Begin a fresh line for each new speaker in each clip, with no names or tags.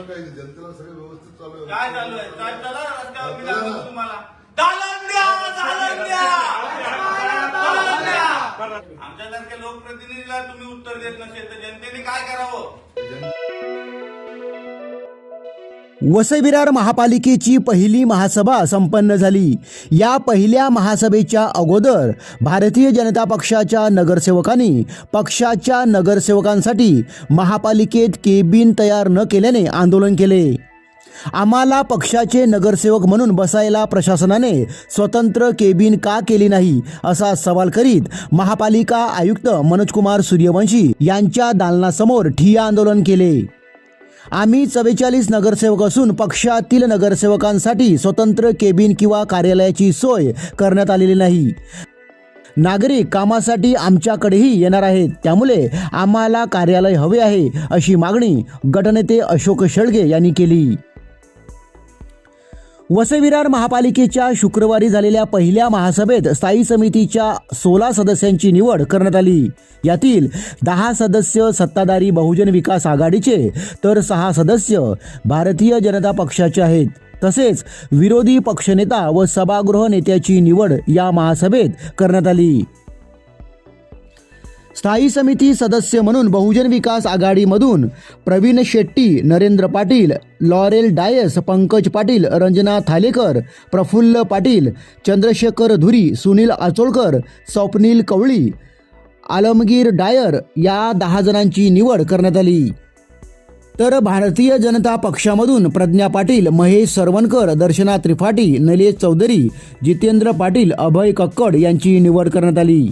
नका, जनतेला सगळं व्यवस्थित चालू आहे.
काय चालू आहे? काय चला रस्त्यावर मी दाखवतो तुम्हाला. दालन द्या, दालन द्या, दालन द्या. आमच्यासारख्या लोकप्रतिनिधीला तुम्ही उत्तर देत नसेल तर जनतेने काय करावं?
वसई विरार महापालिकेची पहिली महासभा संपन्न झाली. या पहिल्या महासभेच्या अगोदर भारतीय जनता पक्षाच्या नगरसेवकांनी पक्षाच्या नगरसेवकांसाठी महापालिकेत केबिन तयार न केल्याने आंदोलन केले. आम्हाला पक्षाचे नगरसेवक म्हणून बसायला प्रशासनाने स्वतंत्र केबिन का केली नाही असा सवाल करीत महापालिका आयुक्त मनोजकुमार सूर्यवंशी यांच्या दालनासमोर ठिय्या आंदोलन केले. आम्ही 44 नगरसेवक असून पक्षातील नगरसेवकांसाठी स्वतंत्र केबिन किंवा कार्यालयाची सोय करण्यात आलेली नाही. नागरिक कामासाठी आमच्याकडेही येणार आहेत, त्यामुळे आम्हाला कार्यालय हवे आहे अशी मागणी गटनेते अशोक शेळगे यांनी केली. वसई विरार महापालिकेच्या शुक्रवारी झालेल्या पहिल्या महासभेत स्थायी समितीच्या 16 सदस्यांची निवड करण्यात आली. यातील 10 सदस्य सत्ताधारी बहुजन विकास आघाडीचे तर 6 सदस्य भारतीय जनता पक्षाचे आहेत. तसेच विरोधी पक्षनेता व सभागृह नेत्याची निवड या महासभेत करण्यात आली. स्थायी समिती सदस्य म्हणून बहुजन विकास आघाडीमधून प्रवीण शेट्टी, नरेंद्र पाटील, लॉरेल डायस, पंकज पाटील, रंजना थालेकर, प्रफुल्ल पाटील, चंद्रशेखर धुरी, सुनील आचोळकर, स्वप्नील कवळी, आलमगीर डायर या 10 जणांची निवड करण्यात आली. तर भारतीय जनता पक्षामधून प्रज्ञा पाटील, महेश सरवणकर, दर्शना त्रिपाठी, नलेश चौधरी, जितेंद्र पाटील, अभय कक्कड यांची निवड करण्यात आली.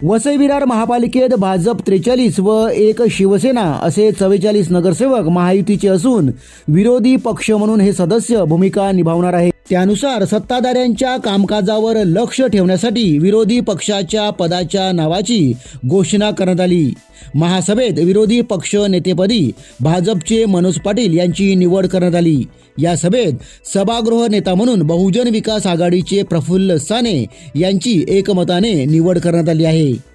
वसई विरार महापालिकेत भाजप 43 व 1 शिवसेना असे 44 नगरसेवक महायुतीचे असून विरोधी पक्ष म्हणून हे सदस्य भूमिका निभावणार आहेत. त्यानुसार सत्ताधाऱ्यांच्या कामकाजावर लक्ष ठेवण्यासाठी विरोधी पक्षाच्या पदाच्या नावाची घोषणा करण्यात आली. महासभेत विरोधी पक्ष नेतेपदी भाजपचे मनोज पाटील यांची निवड करण्यात आली. या सभेत सभागृह नेता म्हणून बहुजन विकास आघाडीचे प्रफुल्ल साने यांची एकमताने निवड करण्यात आली आहे.